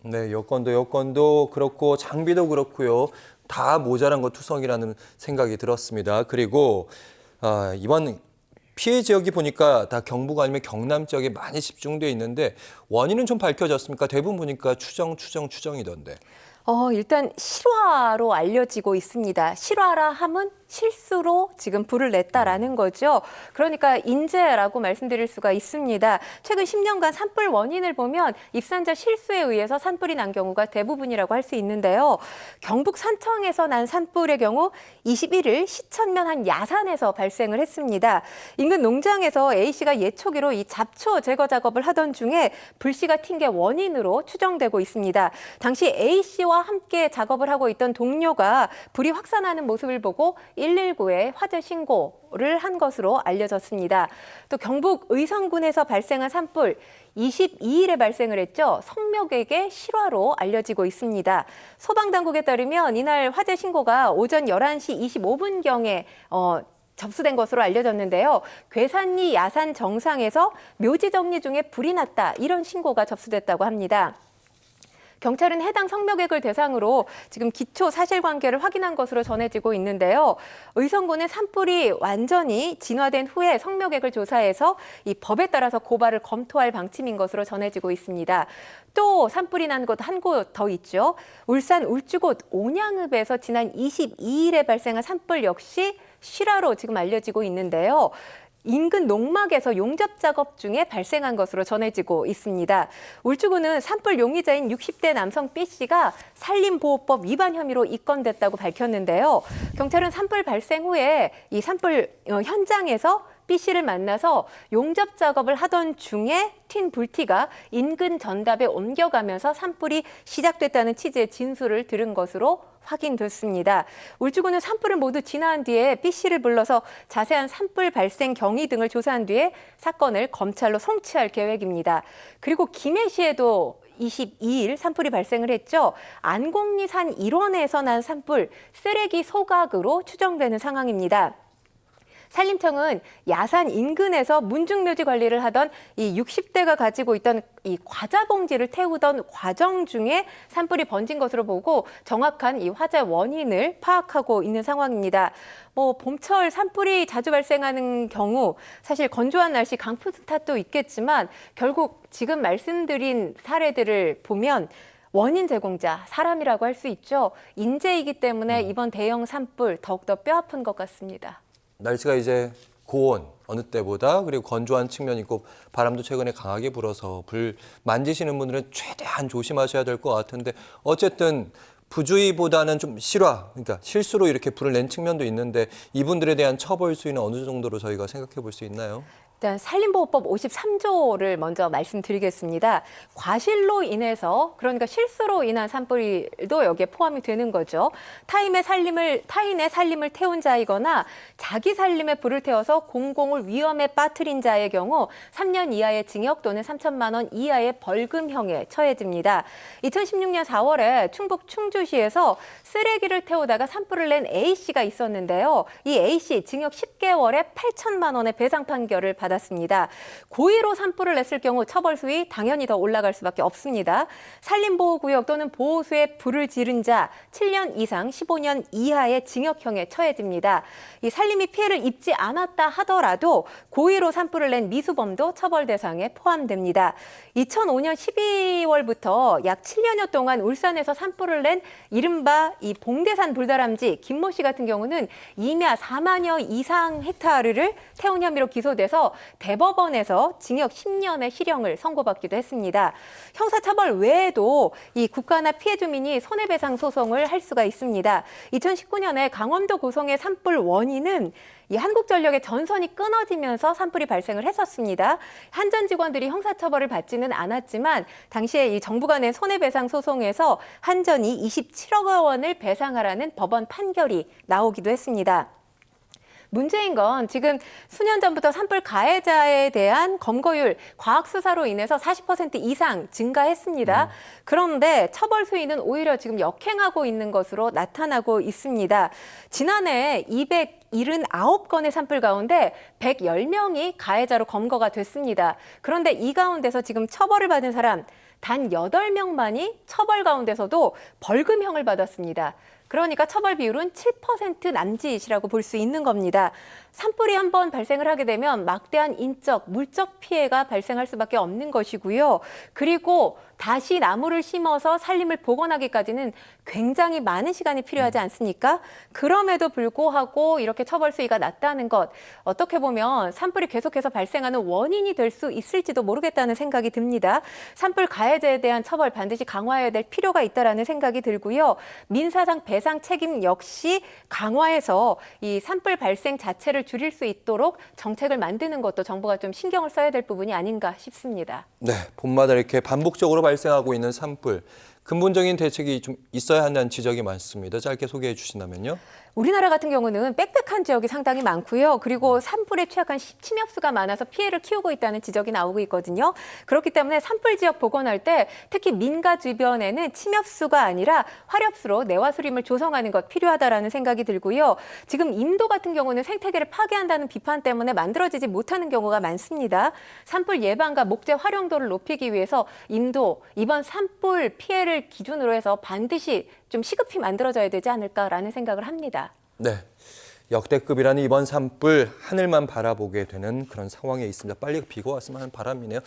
네, 여건도 그렇고 장비도 그렇고요. 다 모자란 것 투성이라는 생각이 들었습니다. 그리고 이번 피해 지역이 보니까 다 경북 아니면 경남 지역에 많이 집중돼 있는데 원인은 좀 밝혀졌습니까? 대부분 보니까 추정이던데. 일단 실화로 알려지고 있습니다. 실화라 함은 실수로 지금 불을 냈다라는 거죠. 그러니까 인재라고 말씀드릴 수가 있습니다. 최근 10년간 산불 원인을 보면 입산자 실수에 의해서 산불이 난 경우가 대부분이라고 할 수 있는데요. 경북 산청에서 난 산불의 경우 21일 시천면 한 야산에서 발생을 했습니다. 인근 농장에서 A씨가 예초기로 이 잡초 제거 작업을 하던 중에 불씨가 튄 게 원인으로 추정되고 있습니다. 당시 A씨와 함께 작업을 하고 있던 동료가 불이 확산하는 모습을 보고 119에 화재 신고를 한 것으로 알려졌습니다. 또 경북 의성군에서 발생한 산불 22일에 발생을 했죠. 성묘객의 실화로 알려지고 있습니다. 소방당국에 따르면 이날 화재 신고가 오전 11시 25분경에 접수된 것으로 알려졌는데요. 괴산리 야산 정상에서 묘지 정리 중에 불이 났다. 이런 신고가 접수됐다고 합니다. 경찰은 해당 성묘객을 대상으로 지금 기초 사실관계를 확인한 것으로 전해지고 있는데요. 의성군은 산불이 완전히 진화된 후에 성묘객을 조사해서 이 법에 따라서 고발을 검토할 방침인 것으로 전해지고 있습니다. 또 산불이 난 곳 한 곳 더 있죠. 울산 울주곶 온양읍에서 지난 22일에 발생한 산불 역시 실화로 지금 알려지고 있는데요. 인근 농막에서 용접 작업 중에 발생한 것으로 전해지고 있습니다. 울주군은 산불 용의자인 60대 남성 B씨가 산림보호법 위반 혐의로 입건됐다고 밝혔는데요. 경찰은 산불 발생 후에 이 산불 현장에서 B씨를 만나서 용접 작업을 하던 중에 튄 불티가 인근 전답에 옮겨가면서 산불이 시작됐다는 취지의 진술을 들은 것으로 확인됐습니다. 울주군은 산불을 모두 진화한 뒤에 B씨를 불러서 자세한 산불 발생 경위 등을 조사한 뒤에 사건을 검찰로 송치할 계획입니다. 그리고 김해시에도 22일 산불이 발생을 했죠. 안곡리산 일원에서 난 산불, 쓰레기 소각으로 추정되는 상황입니다. 산림청은 야산 인근에서 문중묘지 관리를 하던 이 60대가 가지고 있던 이 과자 봉지를 태우던 과정 중에 산불이 번진 것으로 보고 정확한 이 화재 원인을 파악하고 있는 상황입니다. 봄철 산불이 자주 발생하는 경우 사실 건조한 날씨 강풍 탓도 있겠지만 결국 지금 말씀드린 사례들을 보면 원인 제공자, 사람이라고 할 수 있죠. 인재이기 때문에 이번 대형 산불 더욱더 뼈아픈 것 같습니다. 날씨가 이제 고온 어느 때보다 그리고 건조한 측면이 있고 바람도 최근에 강하게 불어서 불 만지시는 분들은 최대한 조심하셔야 될 것 같은데 어쨌든 부주의보다는 좀 실화, 그러니까 실수로 이렇게 불을 낸 측면도 있는데 이분들에 대한 처벌 수위는 어느 정도로 저희가 생각해 볼 수 있나요? 일단 산림보호법 53조를 먼저 말씀드리겠습니다. 과실로 인해서 그러니까 실수로 인한 산불도 여기에 포함이 되는 거죠. 타인의 살림을 태운 자이거나 자기 살림에 불을 태워서 공공을 위험에 빠뜨린 자의 경우 3년 이하의 징역 또는 3천만 원 이하의 벌금형에 처해집니다. 2016년 4월에 충북 충주시에서 쓰레기를 태우다가 산불을 낸 A씨가 있었는데요. 이 A씨 징역 10개월에 8천만 원의 배상 판결을 받았습니다. 고의로 산불을 냈을 경우 처벌 수위 당연히 더 올라갈 수밖에 없습니다. 산림보호구역 또는 보호수에 불을 지른 자 7년 이상 15년 이하의 징역형에 처해집니다. 이 산림이 피해를 입지 않았다 하더라도 고의로 산불을 낸 미수범도 처벌 대상에 포함됩니다. 2005년 12월부터 약 7년여 동안 울산에서 산불을 낸 이른바 이 봉대산 불다람쥐 김모 씨 같은 경우는 임야 4만여 이상 헥타르를 태운 혐의로 기소돼서 대법원에서 징역 10년의 실형을 선고받기도 했습니다. 형사처벌 외에도 이 국가나 피해 주민이 손해배상 소송을 할 수가 있습니다. 2019년에 강원도 고성의 산불 원인은 이 한국전력의 전선이 끊어지면서 산불이 발생을 했었습니다. 한전 직원들이 형사처벌을 받지는 않았지만 당시에 이 정부가 낸 손해배상 소송에서 한전이 27억 원을 배상하라는 법원 판결이 나오기도 했습니다. 문제인 건 지금 수년 전부터 산불 가해자에 대한 검거율 과학 수사로 인해서 40% 이상 증가했습니다. 그런데 처벌 수위는 오히려 지금 역행하고 있는 것으로 나타나고 있습니다. 지난해 279건의 산불 가운데 110명이 가해자로 검거가 됐습니다. 그런데 이 가운데서 지금 처벌을 받은 사람 단 8명만이 처벌 가운데서도 벌금형을 받았습니다. 그러니까 처벌 비율은 7% 남짓이라고 볼 수 있는 겁니다. 산불이 한번 발생을 하게 되면 막대한 인적, 물적 피해가 발생할 수밖에 없는 것이고요. 그리고 다시 나무를 심어서 산림을 복원하기까지는 굉장히 많은 시간이 필요하지 않습니까? 그럼에도 불구하고 이렇게 처벌 수위가 낮다는 것, 어떻게 보면 산불이 계속해서 발생하는 원인이 될 수 있을지도 모르겠다는 생각이 듭니다. 산불 가해자에 대한 처벌 반드시 강화해야 될 필요가 있다라는 생각이 들고요. 민사상 배상 책임 역시 강화해서 이 산불 발생 자체를 줄일 수 있도록 정책을 만드는 것도 정부가 좀 신경을 써야 될 부분이 아닌가 싶습니다. 네, 봄마다 이렇게 반복적으로 발생하고 있는 산불. 근본적인 대책이 좀 있어야 한다는 지적이 많습니다. 짧게 소개해 주신다면요. 우리나라 같은 경우는 빽빽한 지역이 상당히 많고요. 그리고 산불에 취약한 침엽수가 많아서 피해를 키우고 있다는 지적이 나오고 있거든요. 그렇기 때문에 산불 지역 복원할 때 특히 민가 주변에는 침엽수가 아니라 화렵수로 내화수림을 조성하는 것 필요하다라는 생각이 들고요. 지금 인도 같은 경우는 생태계를 파괴한다는 비판 때문에 만들어지지 못하는 경우가 많습니다. 산불 예방과 목재 활용도를 높이기 위해서 인도 이번 산불 피해를 기준으로 해서 반드시 좀 시급히 만들어져야 되지 않을까라는 생각을 합니다. 네, 역대급이라는 이번 산불 하늘만 바라보게 되는 그런 상황에 있습니다. 빨리 비가 왔으면 하는 바람이네요.